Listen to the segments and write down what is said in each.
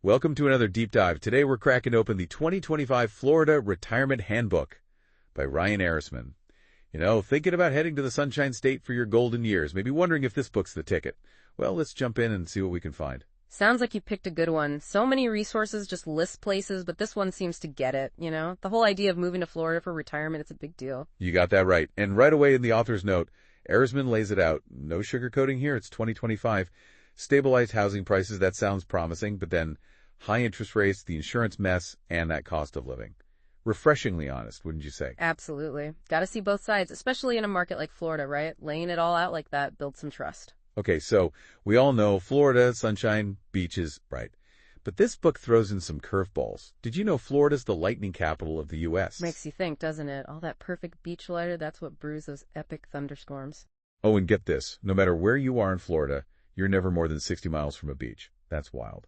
Welcome to another deep dive. Today we're cracking open the 2025 Florida Retirement Handbook by Ryan Erisman. You know, thinking about heading to the Sunshine State for your golden years, maybe wondering if this book's the ticket. Well, let's jump in and see what we can find. Sounds like you picked a good one. So many resources just list places, but this one seems to get it, you know? The whole idea of moving to Florida for retirement, it's a big deal. You got that right. And right away in the author's note, Erisman lays it out. No sugarcoating here. It's 2025. Stabilized housing prices, that sounds promising, but then high interest rates, the insurance mess, and that cost of living. Refreshingly honest, wouldn't you say? Absolutely. Got to see both sides, especially in a market like Florida, right? Laying it all out like that builds some trust. Okay, so we all know Florida, sunshine, beaches, right. But this book throws in some curveballs. Did you know Florida's the lightning capital of the U.S.? Makes you think, doesn't it? All that perfect beach lighter, that's what brews those epic thunderstorms. Oh, and get this. No matter where you are in Florida, you're never more than 60 miles from a beach. That's wild.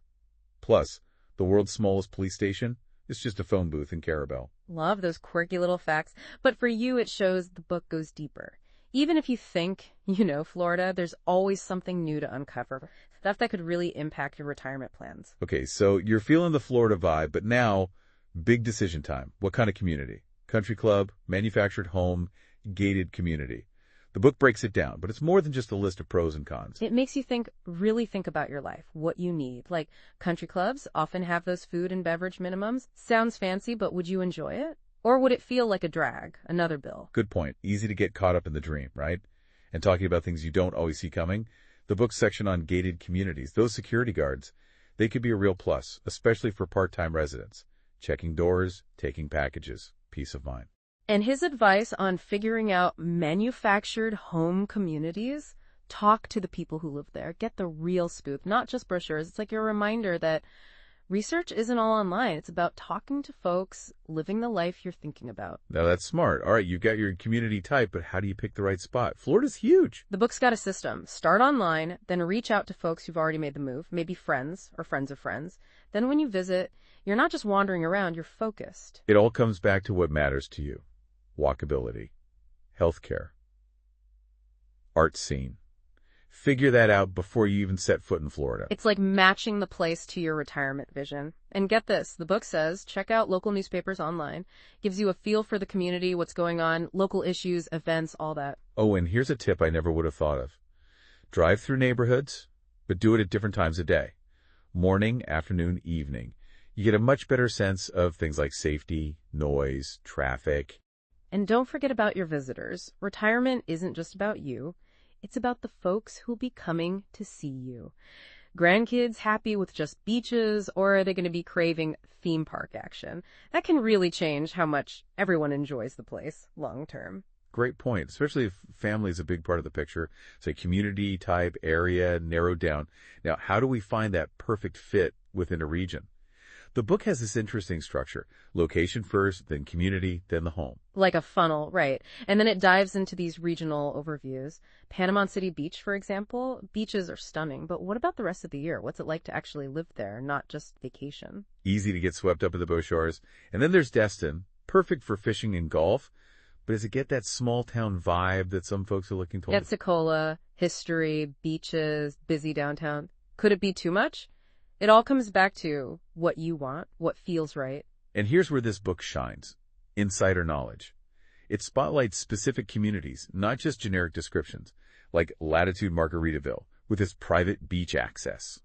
Plus, the world's smallest police station is just a phone booth in Carabel. Love those quirky little facts. But for you, it shows the book goes deeper. Even if you think you know Florida, there's always something new to uncover. Stuff that could really impact your retirement plans. Okay, so you're feeling the Florida vibe, but now, big decision time. What kind of community? Country club, manufactured home, gated community. The book breaks it down, but it's more than just a list of pros and cons. It makes you really think about your life, what you need. Like, country clubs often have those food and beverage minimums. Sounds fancy, but would you enjoy it? Or would it feel like a drag, another bill? Good point. Easy to get caught up in the dream, right? And talking about things you don't always see coming, the book's section on gated communities, those security guards, they could be a real plus, especially for part-time residents. Checking doors, taking packages, peace of mind. And his advice on figuring out manufactured home communities, talk to the people who live there, get the real scoop, not just brochures. It's like a reminder that research isn't all online. It's about talking to folks, living the life you're thinking about. Now that's smart. All right, you've got your community type, but how do you pick the right spot? Florida's huge. The book's got a system. Start online, then reach out to folks who've already made the move, maybe friends or friends of friends. Then when you visit, you're not just wandering around, you're focused. It all comes back to what matters to you. Walkability, healthcare, art scene. Figure that out before you even set foot in Florida. It's like matching the place to your retirement vision. And get this, the book says, check out local newspapers online. Gives you a feel for the community, what's going on, local issues, events, all that. Oh, and here's a tip I never would have thought of. Drive through neighborhoods, but do it at different times of day. Morning, afternoon, evening. You get a much better sense of things like safety, noise, traffic. And don't forget about your visitors. Retirement isn't just about you. It's about the folks who'll be coming to see you. Grandkids happy with just beaches, or are they going to be craving theme park action? That can really change how much everyone enjoys the place long term. Great point, especially if family is a big part of the picture. Say community type, area, narrowed down. Now, how do we find that perfect fit within a region? The book has this interesting structure. Location first, then community, then the home. Like a funnel, right. And then it dives into these regional overviews. Panama City Beach, for example, beaches are stunning, but what about the rest of the year? What's it like to actually live there, not just vacation? Easy to get swept up in the shores. And then there's Destin, perfect for fishing and golf. But does it get that small town vibe that some folks are looking toward? Pensacola, history, beaches, busy downtown. Could it be too much? It all comes back to what you want, what feels right. And here's where this book shines. Insider knowledge. It spotlights specific communities, not just generic descriptions, like Latitude Margaritaville, with its private beach access.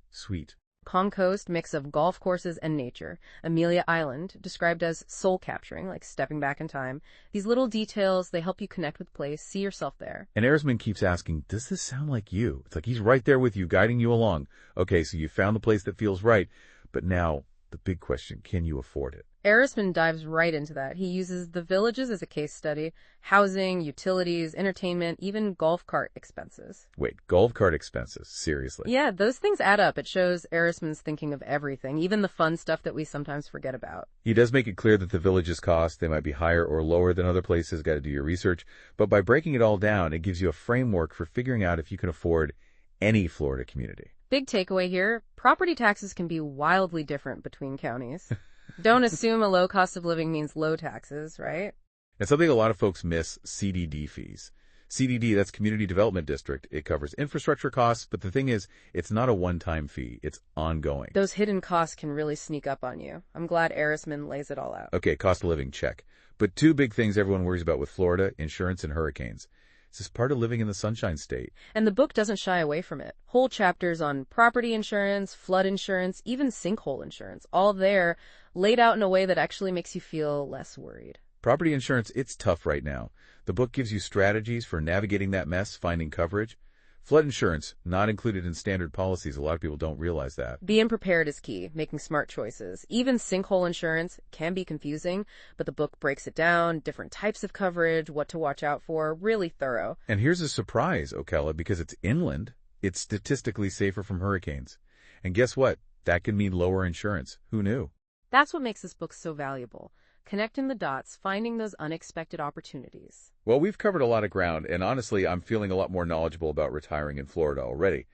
Sweet. Palm Coast, mix of golf courses and nature. Amelia Island, described as soul capturing, like stepping back in time. These little details, they help you connect with place, see yourself there. And Erisman keeps asking, does this sound like you? It's like he's right there with you, guiding you along. Okay, so you found the place that feels right, but now the big question, can you afford it? Erisman dives right into that. He uses the villages as a case study, housing, utilities, entertainment, even golf cart expenses. Wait, golf cart expenses? Seriously? Yeah, those things add up. It shows Erisman's thinking of everything, even the fun stuff that we sometimes forget about. He does make it clear that the villages cost, they might be higher or lower than other places, got to do your research, but by breaking it all down, it gives you a framework for figuring out if you can afford any Florida community. Big takeaway here, property taxes can be wildly different between counties. Don't assume a low cost of living means low taxes, right? And something a lot of folks miss, CDD fees. CDD, that's Community Development District. It covers infrastructure costs, but the thing is, it's not a one-time fee. It's ongoing. Those hidden costs can really sneak up on you. I'm glad Erisman lays it all out. Okay, cost of living, check. But two big things everyone worries about with Florida, insurance and hurricanes. Is this part of living in the Sunshine State? And the book doesn't shy away from it. Whole chapters on property insurance, flood insurance, even sinkhole insurance, all there, laid out in a way that actually makes you feel less worried. Property insurance, it's tough right now. The book gives you strategies for navigating that mess, finding coverage. Flood insurance, not included in standard policies. A lot of people don't realize that. Being prepared is key, making smart choices. Even sinkhole insurance can be confusing, but the book breaks it down, different types of coverage, what to watch out for, really thorough. And here's a surprise, Ocala, because it's inland, it's statistically safer from hurricanes. And guess what? That can mean lower insurance. Who knew? That's what makes this book so valuable. Connecting the dots, finding those unexpected opportunities. Well, we've covered a lot of ground, and honestly, I'm feeling a lot more knowledgeable about retiring in Florida already.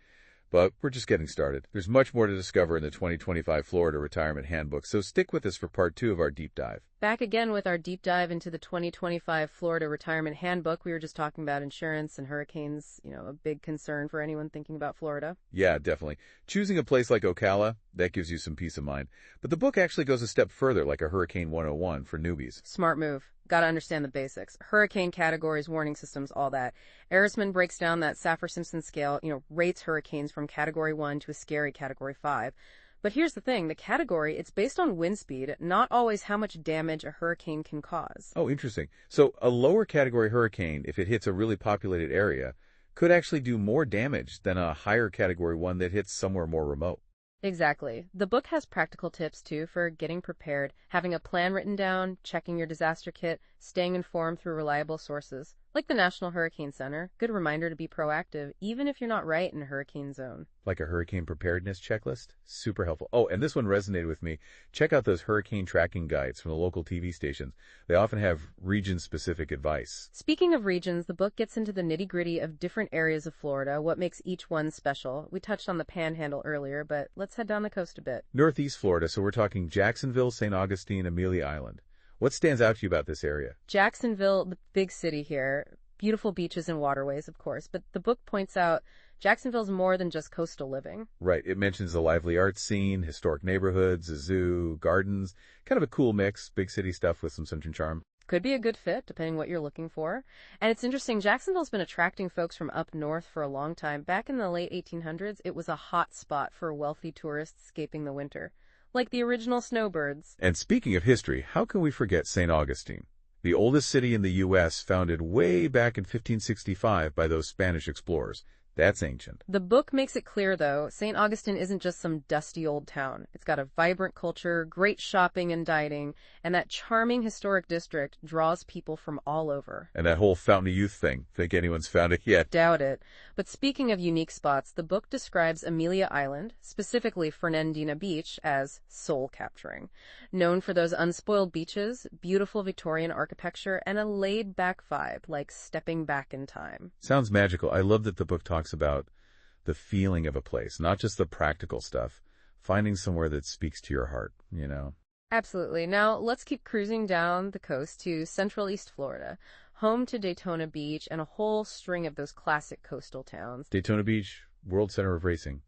But we're just getting started. There's much more to discover in the 2025 Florida Retirement Handbook, so stick with us for part 2 of our deep dive. Back again with our deep dive into the 2025 Florida Retirement Handbook. We were just talking about insurance and hurricanes, a big concern for anyone thinking about Florida. Yeah, definitely. Choosing a place like Ocala, that gives you some peace of mind. But the book actually goes a step further, like a Hurricane 101 for newbies. Smart move. Gotta understand the basics. Hurricane categories, warning systems, all that. Erisman breaks down that Saffir-Simpson scale, rates hurricanes from Category 1 to a scary Category 5. But here's the thing, the category, it's based on wind speed, not always how much damage a hurricane can cause. Oh, interesting. So a lower category hurricane, if it hits a really populated area, could actually do more damage than a higher category one that hits somewhere more remote. Exactly. The book has practical tips, too, for getting prepared, having a plan written down, checking your disaster kit, staying informed through reliable sources. Like the National Hurricane Center, good reminder to be proactive, even if you're not right in a hurricane zone. Like a hurricane preparedness checklist? Super helpful. Oh, and this one resonated with me. Check out those hurricane tracking guides from the local TV stations. They often have region-specific advice. Speaking of regions, the book gets into the nitty-gritty of different areas of Florida, what makes each one special. We touched on the Panhandle earlier, but let's head down the coast a bit. Northeast Florida, so we're talking Jacksonville, St. Augustine, Amelia Island. What stands out to you about this area? Jacksonville, the big city here. Beautiful beaches and waterways, of course, but the book points out Jacksonville's more than just coastal living. Right. It mentions the lively art scene, historic neighborhoods, a zoo, gardens, kind of a cool mix, big city stuff with some southern charm. Could be a good fit, depending what you're looking for. And it's interesting, Jacksonville's been attracting folks from up north for a long time. Back in the late 1800s, it was a hot spot for wealthy tourists escaping the winter. Like the original snowbirds. And speaking of history, how can we forget St. Augustine? The oldest city in the U.S., founded way back in 1565 by those Spanish explorers. That's ancient. The book makes it clear, though, St. Augustine isn't just some dusty old town. It's got a vibrant culture, great shopping and dining, and that charming historic district draws people from all over. And that whole Fountain of Youth thing. Think anyone's found it yet? Doubt it. But speaking of unique spots, the book describes Amelia Island, specifically Fernandina Beach, as soul-capturing. Known for those unspoiled beaches, beautiful Victorian architecture, and a laid-back vibe, like stepping back in time. Sounds magical. I love that the book talks about the feeling of a place, not just the practical stuff. Finding somewhere that speaks to your heart, Absolutely. Now, let's keep cruising down the coast to Central East Florida, home to Daytona Beach and a whole string of those classic coastal towns. Daytona Beach, World Center of Racing.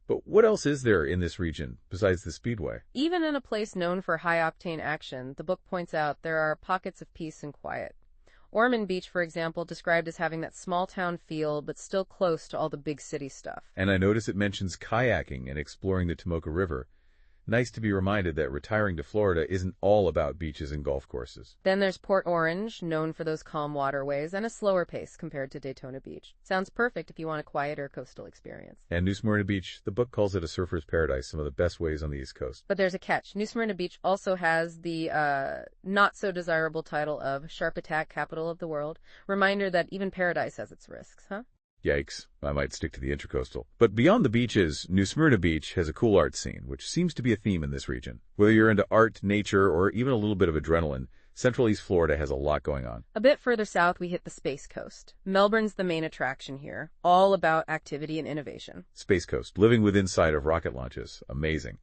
But what else is there in this region besides the Speedway? Even in a place known for high-octane action, the book points out there are pockets of peace and quiet. Ormond Beach, for example, described as having that small-town feel, but still close to all the big city stuff. And I notice it mentions kayaking and exploring the Tomoka River. Nice to be reminded that retiring to Florida isn't all about beaches and golf courses. Then there's Port Orange, known for those calm waterways and a slower pace compared to Daytona Beach. Sounds perfect if you want a quieter coastal experience. And New Smyrna Beach, the book calls it a surfer's paradise, some of the best waves on the East Coast. But there's a catch. New Smyrna Beach also has the not-so-desirable title of Sharp Attack Capital of the World. Reminder that even paradise has its risks, huh? Yikes, I might stick to the Intracoastal. But beyond the beaches, New Smyrna Beach has a cool art scene, which seems to be a theme in this region. Whether you're into art, nature, or even a little bit of adrenaline, Central East Florida has a lot going on. A bit further south, we hit the Space Coast. Melbourne's the main attraction here, all about activity and innovation. Space Coast, living with inside of rocket launches. Amazing.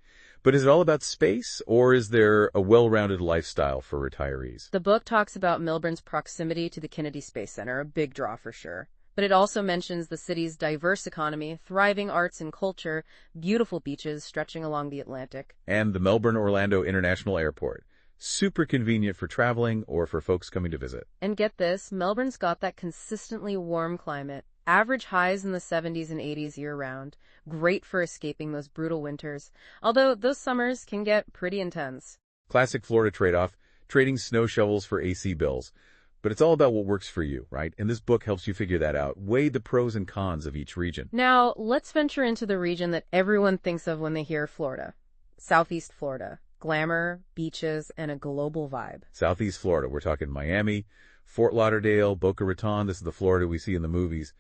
But is it all about space, or is there a well-rounded lifestyle for retirees? The book talks about Melbourne's proximity to the Kennedy Space Center, a big draw for sure. But it also mentions the city's diverse economy, thriving arts and culture, beautiful beaches stretching along the Atlantic. And the Melbourne-Orlando International Airport. Super convenient for traveling or for folks coming to visit. And get this, Melbourne's got that consistently warm climate. Average highs in the 70s and 80s year-round. Great for escaping those brutal winters, although those summers can get pretty intense. Classic Florida trade-off, trading snow shovels for AC bills. But it's all about what works for you, right? And this book helps you figure that out. Weigh the pros and cons of each region. Now, let's venture into the region that everyone thinks of when they hear Florida. Southeast Florida. Glamour, beaches, and a global vibe. Southeast Florida, we're talking Miami, Fort Lauderdale, Boca Raton. This is the Florida we see in the movies.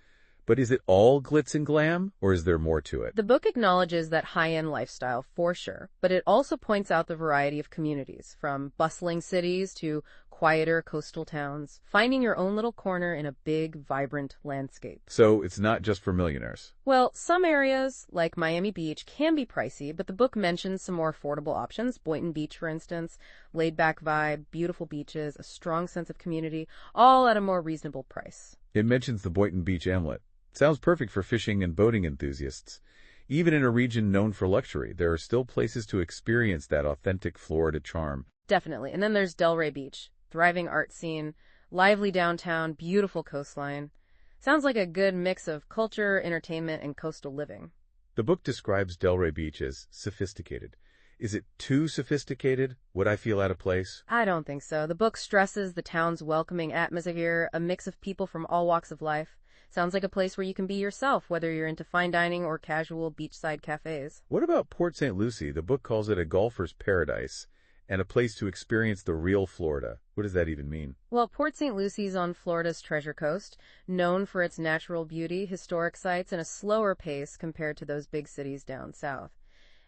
But is it all glitz and glam, or is there more to it? The book acknowledges that high-end lifestyle for sure, but it also points out the variety of communities, from bustling cities to quieter coastal towns, finding your own little corner in a big, vibrant landscape. So it's not just for millionaires. Well, some areas, like Miami Beach, can be pricey, but the book mentions some more affordable options. Boynton Beach, for instance, laid-back vibe, beautiful beaches, a strong sense of community, all at a more reasonable price. It mentions the Boynton Beach Hamlet. Sounds perfect for fishing and boating enthusiasts. Even in a region known for luxury, there are still places to experience that authentic Florida charm. Definitely. And then there's Delray Beach. Thriving art scene, lively downtown, beautiful coastline. Sounds like a good mix of culture, entertainment, and coastal living. The book describes Delray Beach as sophisticated. Is it too sophisticated? Would I feel out of place? I don't think so. The book stresses the town's welcoming atmosphere, a mix of people from all walks of life. Sounds like a place where you can be yourself, whether you're into fine dining or casual beachside cafes. What about Port St. Lucie? The book calls it a golfer's paradise and a place to experience the real Florida. What does that even mean? Well, Port St. Lucie's on Florida's Treasure Coast, known for its natural beauty, historic sites, and a slower pace compared to those big cities down south.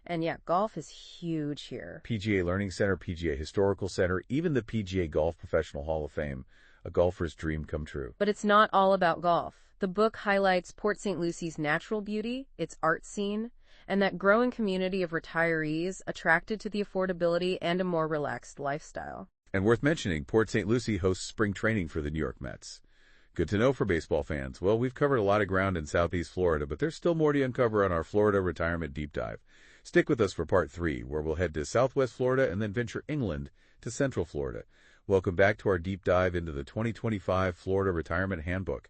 And yeah, golf is huge here. PGA Learning Center, PGA Historical Center, even the PGA Golf Professional Hall of Fame. A golfer's dream come true. But it's not all about golf. The book highlights Port St. Lucie's natural beauty, its art scene, and that growing community of retirees attracted to the affordability and a more relaxed lifestyle. And worth mentioning, Port St. Lucie hosts spring training for the New York Mets. Good to know for baseball fans. Well, we've covered a lot of ground in Southeast Florida, but there's still more to uncover on our Florida Retirement Deep Dive. Stick with us for Part 3, where we'll head to Southwest Florida and then venture inland to Central Florida. Welcome back to our deep dive into the 2025 Florida Retirement Handbook.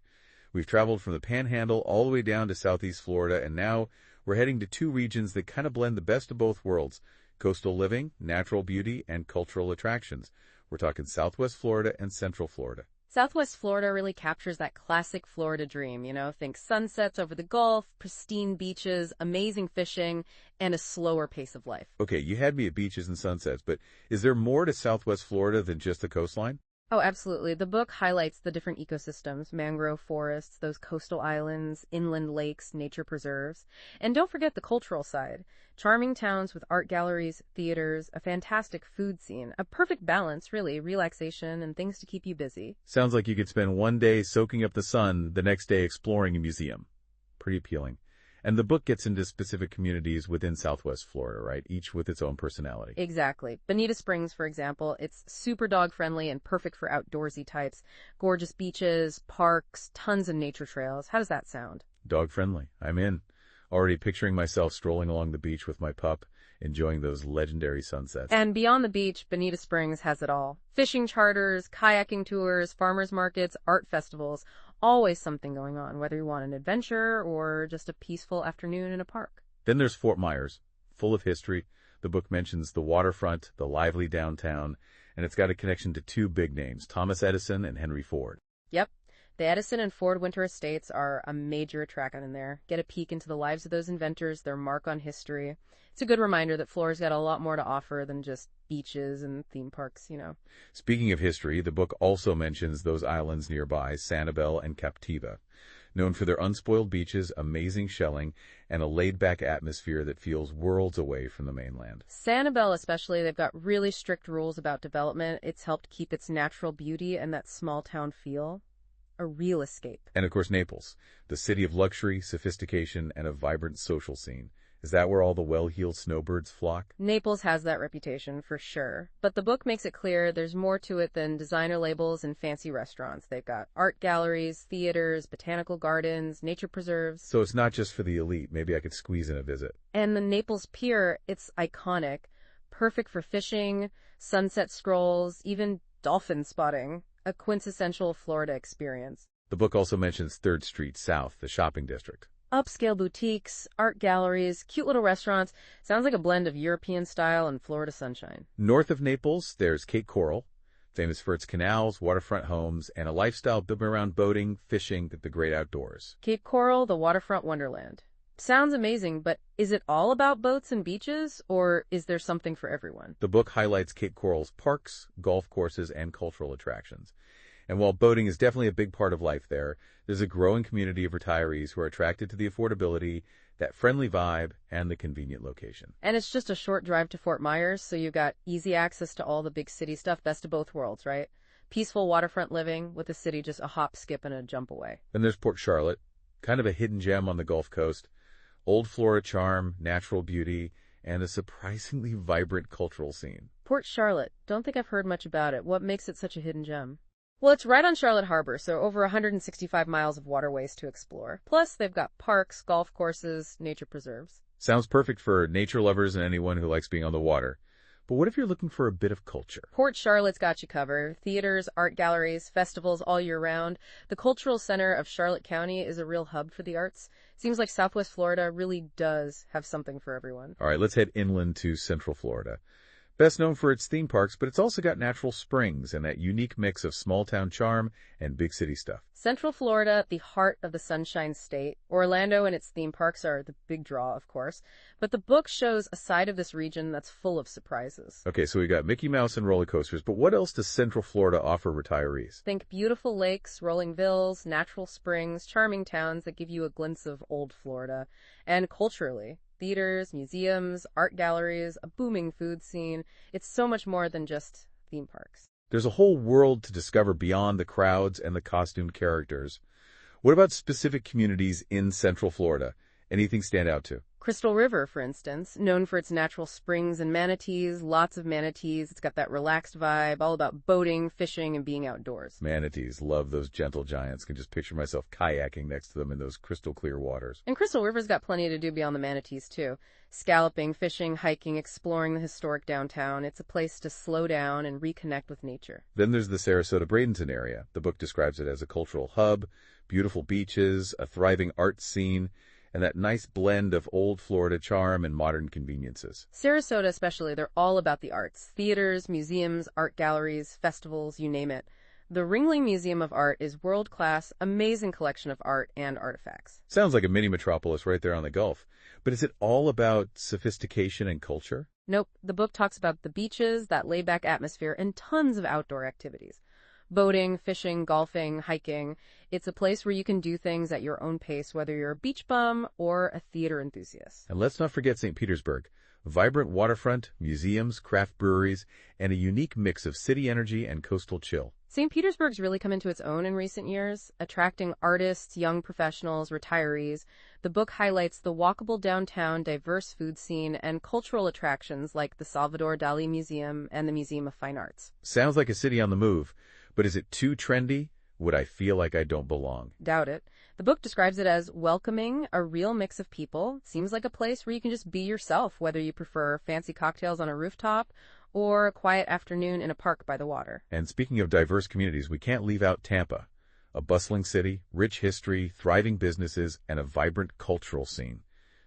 We've traveled from the Panhandle all the way down to Southeast Florida, and now we're heading to two regions that kind of blend the best of both worlds: coastal living, natural beauty, and cultural attractions. We're talking Southwest Florida and Central Florida. Southwest Florida really captures that classic Florida dream, think sunsets over the Gulf, pristine beaches, amazing fishing, and a slower pace of life. Okay, you had me at beaches and sunsets, but is there more to Southwest Florida than just the coastline? Oh, absolutely. The book highlights the different ecosystems, mangrove forests, those coastal islands, inland lakes, nature preserves. And don't forget the cultural side. Charming towns with art galleries, theaters, a fantastic food scene. A perfect balance, really, relaxation and things to keep you busy. Sounds like you could spend one day soaking up the sun, the next day exploring a museum. Pretty appealing. And the book gets into specific communities within Southwest Florida, right? Each with its own personality. Exactly. Bonita Springs, for example, it's super dog-friendly and perfect for outdoorsy types. Gorgeous beaches, parks, tons of nature trails. How does that sound? Dog-friendly. I'm in. Already picturing myself strolling along the beach with my pup, enjoying those legendary sunsets. And beyond the beach, Bonita Springs has it all. Fishing charters, kayaking tours, farmers markets, art festivals. Always something going on, whether you want an adventure or just a peaceful afternoon in a park. Then there's Fort Myers, full of history. The book mentions the waterfront, the lively downtown, and it's got a connection to two big names, Thomas Edison and Henry Ford. Yep. The Edison and Ford Winter Estates are a major attraction in there. Get a peek into the lives of those inventors, their mark on history. It's a good reminder that Florida's got a lot more to offer than just beaches and theme parks, Speaking of history, the book also mentions those islands nearby, Sanibel and Captiva, known for their unspoiled beaches, amazing shelling, and a laid-back atmosphere that feels worlds away from the mainland. Sanibel especially, they've got really strict rules about development. It's helped keep its natural beauty and that small-town feel. A real escape. And of course, Naples, the city of luxury, sophistication, and a vibrant social scene. Is that where all the well-heeled snowbirds flock? Naples has that reputation for sure, but the book makes it clear there's more to it than designer labels and fancy restaurants. They've got art galleries, theaters, botanical gardens, nature preserves. So it's not just for the elite. Maybe I could squeeze in a visit. And the Naples Pier, it's iconic, perfect for fishing, sunset strolls, even dolphin spotting, a quintessential Florida experience. The book also mentions 3rd Street South, the shopping district. Upscale boutiques, art galleries, cute little restaurants. Sounds like a blend of European style and Florida sunshine. North of Naples, there's Cape Coral, famous for its canals, waterfront homes, and a lifestyle built around boating, fishing, the great outdoors. Cape Coral, the waterfront wonderland. Sounds amazing, but is it all about boats and beaches, or is there something for everyone? The book highlights Cape Coral's parks, golf courses, and cultural attractions. And while boating is definitely a big part of life there, there's a growing community of retirees who are attracted to the affordability, that friendly vibe, and the convenient location. And it's just a short drive to Fort Myers, so you've got easy access to all the big city stuff, best of both worlds, right? Peaceful waterfront living with the city just a hop, skip, and a jump away. Then there's Port Charlotte, kind of a hidden gem on the Gulf Coast. Old Florida charm, natural beauty, and a surprisingly vibrant cultural scene. Port Charlotte. Don't think I've heard much about it. What makes it such a hidden gem? Well, it's right on Charlotte Harbor, so over 165 miles of waterways to explore. Plus, they've got parks, golf courses, nature preserves. Sounds perfect for nature lovers and anyone who likes being on the water. But what if you're looking for a bit of culture? Port Charlotte's got you covered. Theaters, art galleries, festivals all year round. The cultural center of Charlotte County is a real hub for the arts. Seems like Southwest Florida really does have something for everyone. All right, let's head inland to Central Florida. Best known for its theme parks, but it's also got natural springs and that unique mix of small-town charm and big city stuff. Central Florida, the heart of the Sunshine State. Orlando and its theme parks are the big draw, of course. But the book shows a side of this region that's full of surprises. Okay, so we got Mickey Mouse and roller coasters, but what else does Central Florida offer retirees? Think beautiful lakes, rolling villas, natural springs, charming towns that give you a glimpse of old Florida. And culturally, theaters, museums, art galleries, a booming food scene. It's so much more than just theme parks. There's a whole world to discover beyond the crowds and the costumed characters. What about specific communities in Central Florida? Anything stand out to? Crystal River, for instance, known for its natural springs and manatees, lots of manatees. It's got that relaxed vibe, all about boating, fishing, and being outdoors. Manatees, love those gentle giants. Can just picture myself kayaking next to them in those crystal clear waters. And Crystal River's got plenty to do beyond the manatees, too. Scalloping, fishing, hiking, exploring the historic downtown. It's a place to slow down and reconnect with nature. Then there's the Sarasota-Bradenton area. The book describes it as a cultural hub, beautiful beaches, a thriving art scene, and that nice blend of old Florida charm and modern conveniences. Sarasota especially, they're all about the arts. Theaters, museums, art galleries, festivals, you name it. The Ringling Museum of Art is world-class, amazing collection of art and artifacts. Sounds like a mini metropolis right there on the Gulf. But is it all about sophistication and culture? Nope. The book talks about the beaches, that laid-back atmosphere, and tons of outdoor activities. Boating, fishing, golfing, hiking. It's a place where you can do things at your own pace, whether you're a beach bum or a theater enthusiast. And let's not forget St. Petersburg. Vibrant waterfront, museums, craft breweries, and a unique mix of city energy and coastal chill. St. Petersburg's really come into its own in recent years, attracting artists, young professionals, retirees. The book highlights the walkable downtown, diverse food scene, and cultural attractions like the Salvador Dali Museum and the Museum of Fine Arts. Sounds like a city on the move, but is it too trendy? Would I feel like I don't belong? Doubt it. The book describes it as welcoming, a real mix of people. Seems like a place where you can just be yourself, whether you prefer fancy cocktails on a rooftop or a quiet afternoon in a park by the water. And speaking of diverse communities, we can't leave out Tampa, a bustling city, rich history, thriving businesses, and a vibrant cultural scene.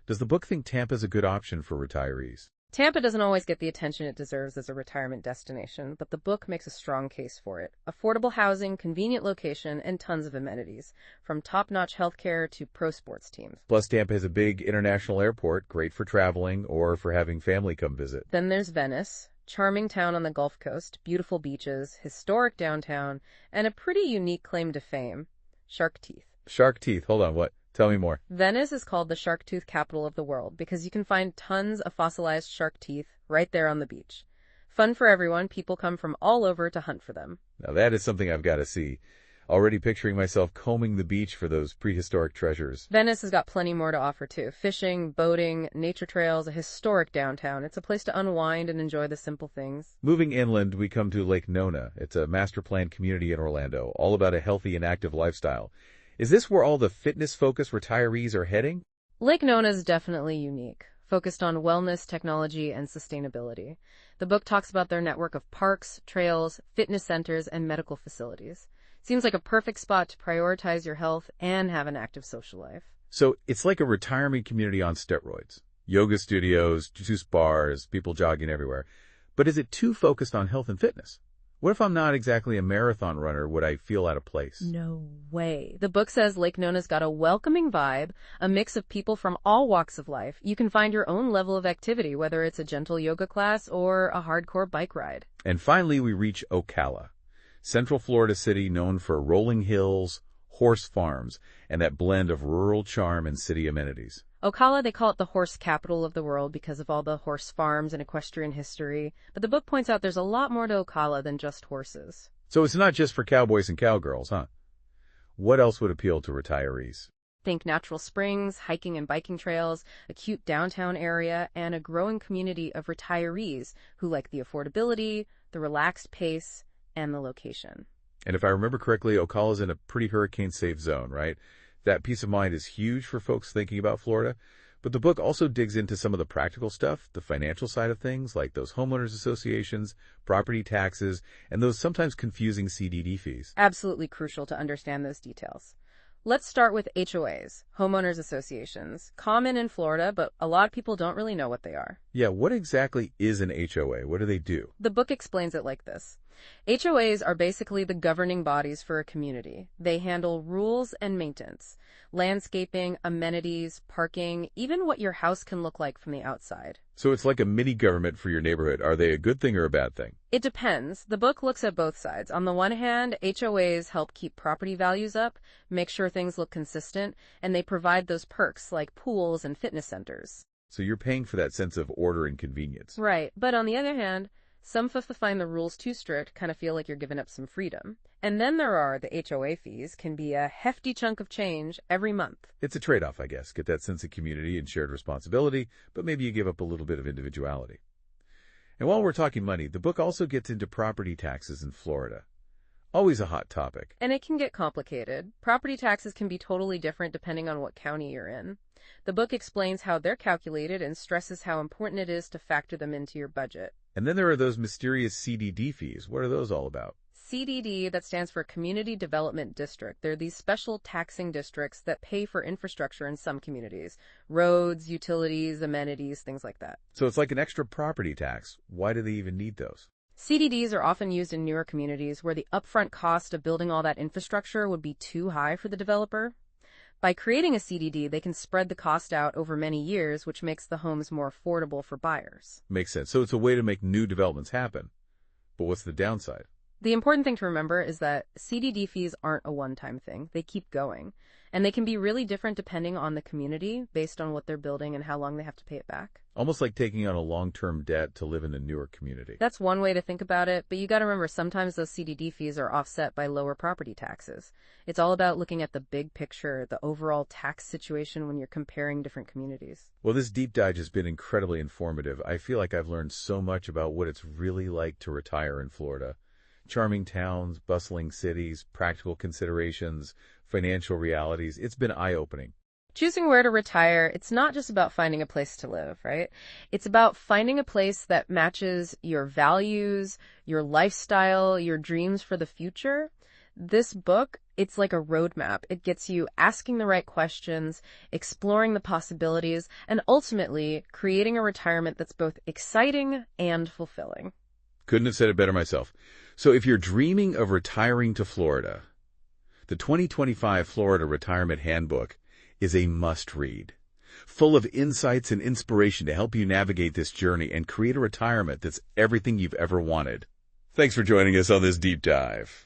Does the book think Tampa's a good option for retirees? Tampa doesn't always get the attention it deserves as a retirement destination, but the book makes a strong case for it. Affordable housing, convenient location, and tons of amenities, from top-notch healthcare to pro sports teams. Plus, Tampa has a big international airport, great for traveling or for having family come visit. Then there's Venice, charming town on the Gulf Coast, beautiful beaches, historic downtown, and a pretty unique claim to fame, shark teeth. Shark teeth, hold on, what? Tell me more. Venice is called the shark tooth capital of the world because you can find tons of fossilized shark teeth right there on the beach. Fun for everyone. People come from all over to hunt for them. Now that is something I've got to see. Already picturing myself combing the beach for those prehistoric treasures. Venice has got plenty more to offer too. Fishing, boating, nature trails, a historic downtown. It's a place to unwind and enjoy the simple things. Moving inland, we come to Lake Nona. It's a master-planned community in Orlando, all about a healthy and active lifestyle. Is this where all the fitness-focused retirees are heading? Lake Nona is definitely unique, focused on wellness, technology, and sustainability. The book talks about their network of parks, trails, fitness centers, and medical facilities. Seems like a perfect spot to prioritize your health and have an active social life. So it's like a retirement community on steroids. Yoga studios, juice bars, people jogging everywhere. But is it too focused on health and fitness? What if I'm not exactly a marathon runner? Would I feel out of place? No way. The book says Lake Nona's got a welcoming vibe, a mix of people from all walks of life. You can find your own level of activity, whether it's a gentle yoga class or a hardcore bike ride. And finally, we reach Ocala, Central Florida city known for rolling hills, horse farms, and that blend of rural charm and city amenities. Ocala, they call it the horse capital of the world because of all the horse farms and equestrian history. But the book points out there's a lot more to Ocala than just horses. So it's not just for cowboys and cowgirls, huh? What else would appeal to retirees? Think natural springs, hiking and biking trails, a cute downtown area, and a growing community of retirees who like the affordability, the relaxed pace, and the location. And if I remember correctly, Ocala's in a pretty hurricane-safe zone, right? That peace of mind is huge for folks thinking about Florida. But the book also digs into some of the practical stuff, the financial side of things, like those homeowners associations, property taxes, and those sometimes confusing CDD fees. Absolutely crucial to understand those details. Let's start with HOAs, homeowners associations. Common in Florida, but a lot of people don't really know what they are. Yeah, what exactly is an HOA? What do they do? The book explains it like this. HOAs are basically the governing bodies for a community. They handle rules and maintenance, landscaping, amenities, parking, even what your house can look like from the outside. So it's like a mini government for your neighborhood. Are they a good thing or a bad thing? It depends. The book looks at both sides. On the one hand, HOAs help keep property values up, make sure things look consistent, and they provide those perks like pools and fitness centers. So you're paying for that sense of order and convenience. Right. But on the other hand, some folks find the rules too strict, kind of feel like you're giving up some freedom. And then there are the HOA fees, can be a hefty chunk of change every month. It's a trade-off, I guess. Get that sense of community and shared responsibility, but maybe you give up a little bit of individuality. And while we're talking money, the book also gets into property taxes in Florida. Always a hot topic. And it can get complicated. Property taxes can be totally different depending on what county you're in. The book explains how they're calculated and stresses how important it is to factor them into your budget. And then there are those mysterious CDD fees. What are those all about? CDD, that stands for Community Development District. They're these special taxing districts that pay for infrastructure in some communities. Roads, utilities, amenities, things like that. So it's like an extra property tax. Why do they even need those? CDDs are often used in newer communities where the upfront cost of building all that infrastructure would be too high for the developer. By creating a CDD, they can spread the cost out over many years, which makes the homes more affordable for buyers. Makes sense. So it's a way to make new developments happen. But what's the downside? The important thing to remember is that CDD fees aren't a one-time thing. They keep going. And they can be really different depending on the community, based on what they're building and how long they have to pay it back. Almost like taking on a long-term debt to live in a newer community. That's one way to think about it, but you got to remember sometimes those CDD fees are offset by lower property taxes. It's all about looking at the big picture, the overall tax situation when you're comparing different communities. Well, this deep dive has been incredibly informative. I feel like I've learned so much about what it's really like to retire in Florida. Charming towns, bustling cities, practical considerations, financial realities. It's been eye-opening. Choosing where to retire, it's not just about finding a place to live, right? It's about finding a place that matches your values, your lifestyle, your dreams for the future. This book, it's like a roadmap. It gets you asking the right questions, exploring the possibilities, and ultimately creating a retirement that's both exciting and fulfilling. Couldn't have said it better myself. So if you're dreaming of retiring to Florida, the 2025 Florida Retirement Handbook is a must-read, full of insights and inspiration to help you navigate this journey and create a retirement that's everything you've ever wanted. Thanks for joining us on this deep dive.